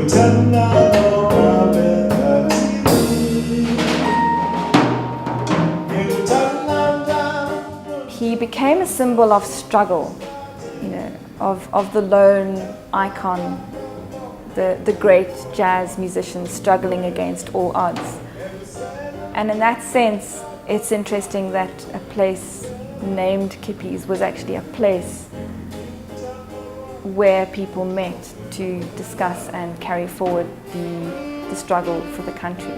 He became a symbol of struggle, of the lone icon, the great jazz musician struggling against all odds. And in that sense, it's interesting that a place named Kippies was actually a place where people met to discuss and carry forward the struggle for the country.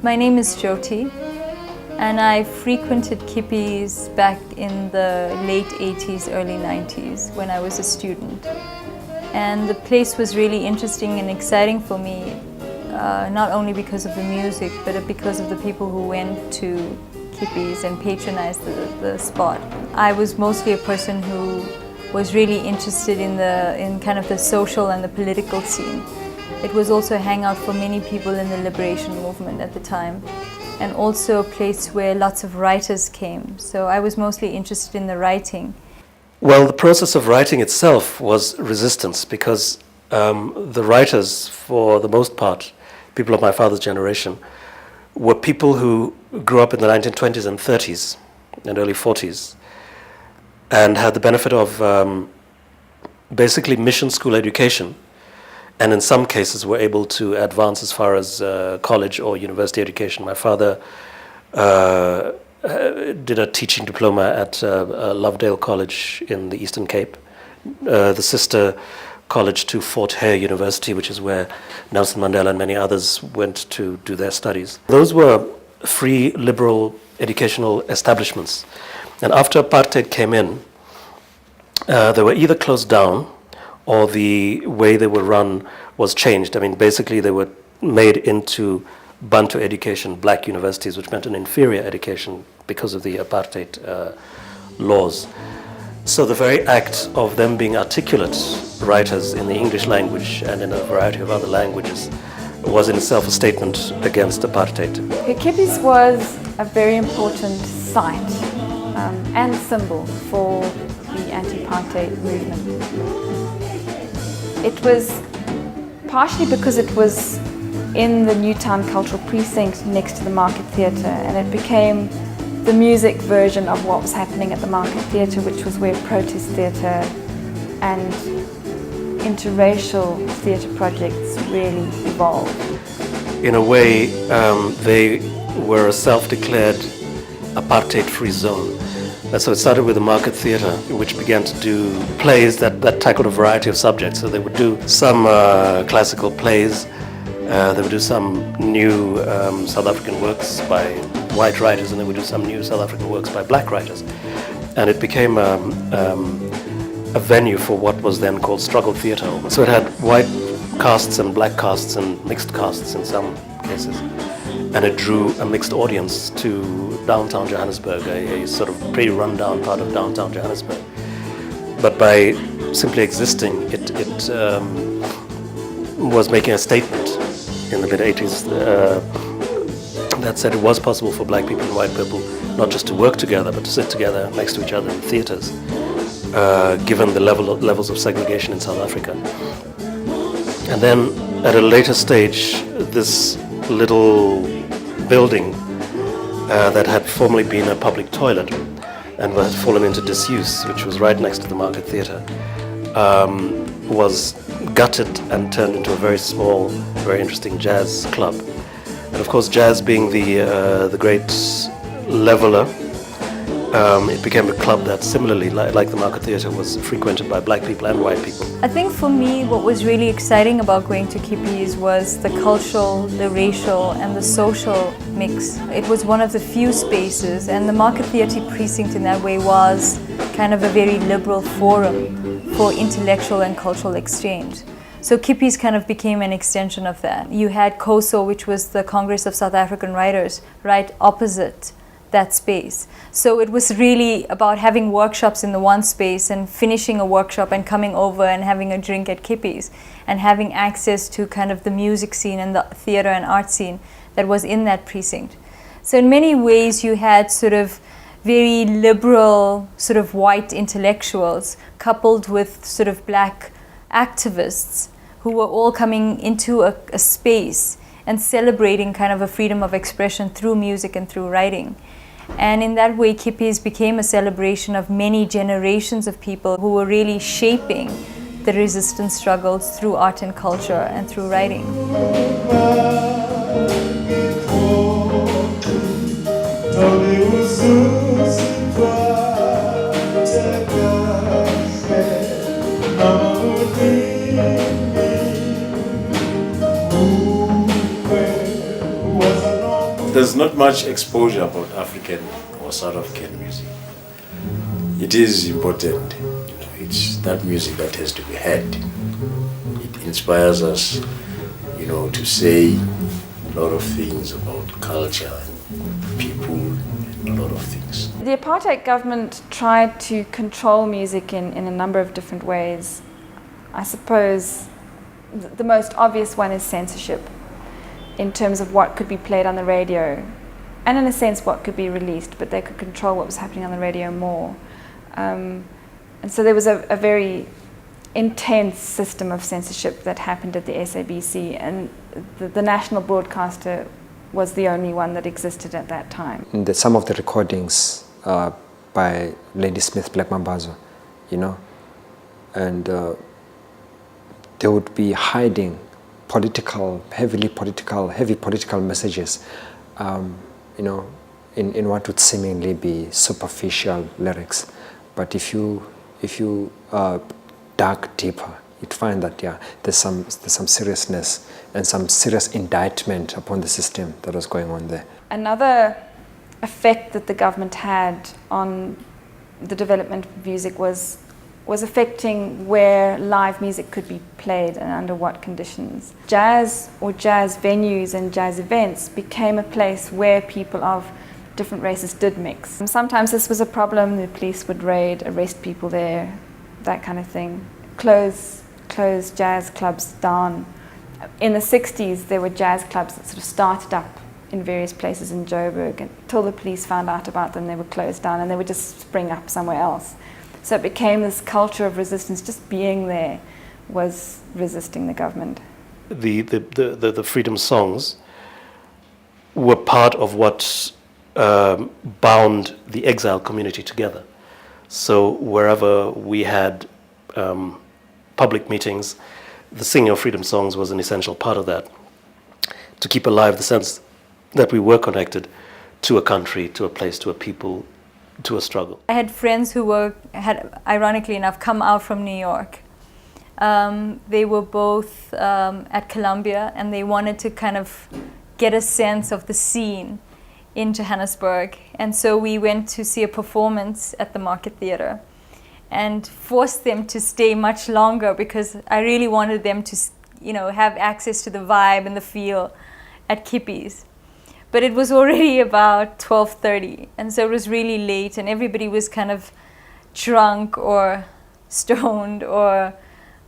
My name is Jyoti, and I frequented Kippies back in the late 80s, early 90s when I was a student. And the place was really interesting and exciting for me, not only because of the music, but because of the people who went to Kippies and patronized the spot. I was mostly a person who was really interested in kind of the social and the political scene. It was also a hangout for many people in the liberation movement at the time, and also a place where lots of writers came. So I was mostly interested in the writing. Well, the process of writing itself was resistance, because the writers, for the most part, people of my father's generation, were people who grew up in the 1920s and 30s and early 40s and had the benefit of basically mission school education, and in some cases were able to advance as far as college or university education. My father did a teaching diploma at Lovedale College in the Eastern Cape, the sister college to Fort Hare University, which is where Nelson Mandela and many others went to do their studies. Those were free, liberal educational establishments. And after apartheid came in, they were either closed down or the way they were run was changed. I mean, basically they were made into Bantu education, black universities, which meant an inferior education because of the apartheid laws. So the very act of them being articulate writers in the English language and in a variety of other languages was in itself a statement against apartheid. Kippies was a very important site and symbol for the anti-apartheid movement. It was partially because it was in the Newtown Cultural Precinct next to the Market Theatre, and it became the music version of what was happening at the Market Theatre, which was where protest theatre and interracial theatre projects really evolved. In a way, they were a self-declared apartheid-free zone. And so it started with the Market Theatre, which began to do plays that tackled a variety of subjects. So they would do some classical plays, they would do some new South African works by white writers, and they would do some new South African works by black writers. And it became a venue for what was then called struggle theatre. So it had white casts and black casts and mixed casts in some cases. And it drew a mixed audience to downtown Johannesburg, a sort of pretty run-down part of downtown Johannesburg. But by simply existing, it was making a statement in the mid-80s that said it was possible for black people and white people not just to work together, but to sit together next to each other in theatres, given the levels of segregation in South Africa. And then at a later stage, this little building that had formerly been a public toilet and had fallen into disuse, which was right next to the Market Theatre, was gutted and turned into a very small, very interesting jazz club. And of course, jazz being the great leveler, it became a club that similarly, like the Market Theatre, was frequented by black people and white people. I think for me, what was really exciting about going to Kippies was the cultural, the racial, and the social mix. It was one of the few spaces, and the Market Theatre precinct in that way was kind of a very liberal forum for intellectual and cultural exchange. So Kippies kind of became an extension of that. You had COSO, which was the Congress of South African Writers, right opposite that space. So it was really about having workshops in the one space and finishing a workshop and coming over and having a drink at Kippies and having access to kind of the music scene and the theater and art scene that was in that precinct. So in many ways you had sort of very liberal sort of white intellectuals coupled with sort of black activists who were all coming into a space and celebrating kind of a freedom of expression through music and through writing. And in that way, Kippies became a celebration of many generations of people who were really shaping the resistance struggles through art and culture and through writing. There's not much exposure about African or South African music. It is important, it's that music that has to be heard. It inspires us, to say a lot of things about culture and people and a lot of things. The apartheid government tried to control music in a number of different ways. I suppose the most obvious one is censorship, in terms of what could be played on the radio, and in a sense what could be released, but they could control what was happening on the radio more. And so there was a very intense system of censorship that happened at the SABC, and the national broadcaster was the only one that existed at that time. Some of the recordings by Lady Smith Black Mambazo, and they would be hiding heavy political messages, in what would seemingly be superficial lyrics. But if you dug deeper, you'd find that there's some seriousness and some serious indictment upon the system that was going on there. Another effect that the government had on the development of music was affecting where live music could be played and under what conditions. Jazz or jazz venues and jazz events became a place where people of different races did mix. Sometimes this was a problem. The police would raid, arrest people there, that kind of thing. Close jazz clubs down. In the 60s, there were jazz clubs that sort of started up in various places in Joburg, until the police found out about them, they were closed down and they would just spring up somewhere else. So it became this culture of resistance. Just being there was resisting the government. The freedom songs were part of what bound the exile community together. So wherever we had public meetings, the singing of freedom songs was an essential part of that, to keep alive the sense that we were connected to a country, to a place, to a people, to a struggle. I had friends who had, ironically enough, come out from New York. They were both at Columbia, and they wanted to kind of get a sense of the scene in Johannesburg. And so we went to see a performance at the Market Theatre and forced them to stay much longer, because I really wanted them to, have access to the vibe and the feel at Kippies. But it was already about 12:30, and so it was really late, and everybody was kind of drunk or stoned, or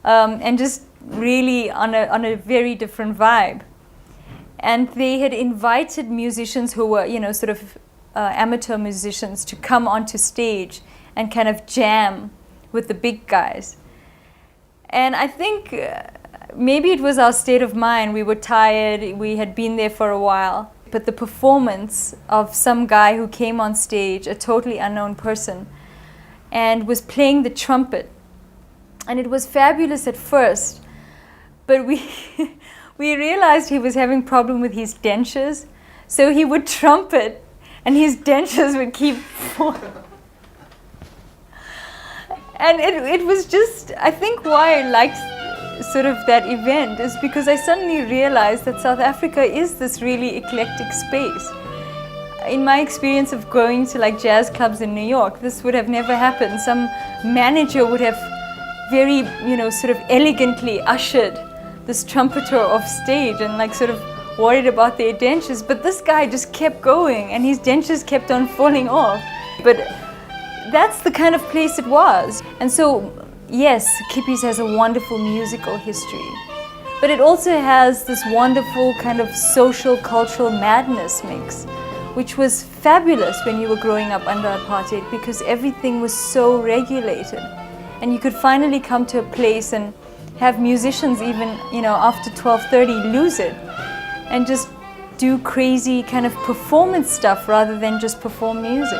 and just really on a very different vibe. And they had invited musicians who were, amateur musicians, to come onto stage and kind of jam with the big guys. And I think maybe it was our state of mind. We were tired. We had been there for a while. But the performance of some guy who came on stage, a totally unknown person, and was playing the trumpet. And it was fabulous at first, but we realized he was having a problem with his dentures. So he would trumpet and his dentures would keep falling. And it was just, I think why I liked sort of that event is because I suddenly realized that South Africa is this really eclectic space. In my experience of going to like jazz clubs in New York, this would have never happened. Some manager would have very, sort of elegantly ushered this trumpeter off stage and like sort of worried about their dentures. But this guy just kept going and his dentures kept on falling off. But that's the kind of place it was. And so, yes, Kippies has a wonderful musical history, but it also has this wonderful kind of social, cultural madness mix, which was fabulous when you were growing up under apartheid, because everything was so regulated. And you could finally come to a place and have musicians even, after 12:30 lose it and just do crazy kind of performance stuff rather than just perform music.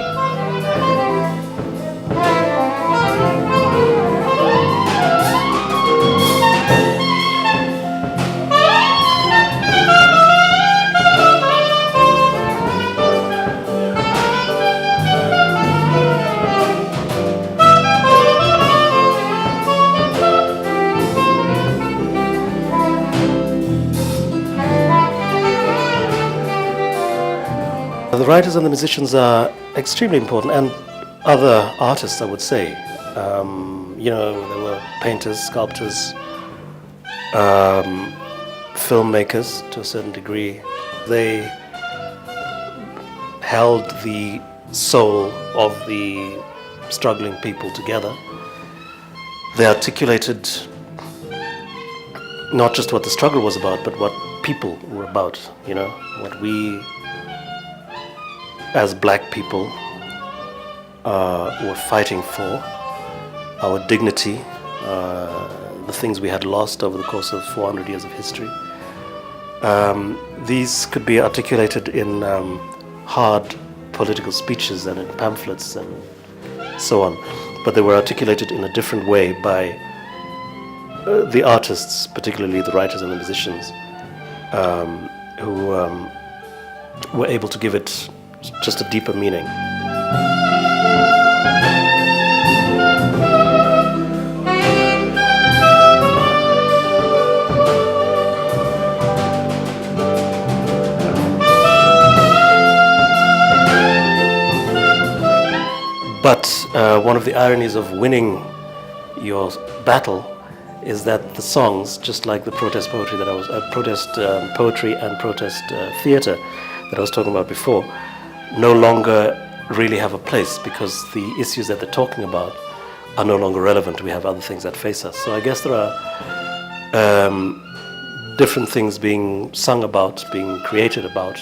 The writers and the musicians are extremely important, and other artists, I would say. There were painters, sculptors, filmmakers to a certain degree. They held the soul of the struggling people together. They articulated not just what the struggle was about, but what people were about, what we as black people were fighting for, our dignity, the things we had lost over the course of 400 years of history. These could be articulated in hard political speeches and in pamphlets and so on, but they were articulated in a different way by the artists, particularly the writers and the musicians, who were able to give it just a deeper meaning. But one of the ironies of winning your battle is that the songs, just like the protest poetry that I was protest poetry and protest theater that I was talking about before, no longer really have a place, because the issues that they're talking about are no longer relevant. We have other things that face us. So I guess there are different things being sung about, being created about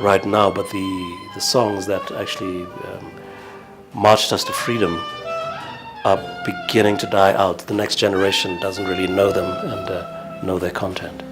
right now, but the songs that actually marched us to freedom are beginning to die out. The next generation doesn't really know them and know their content.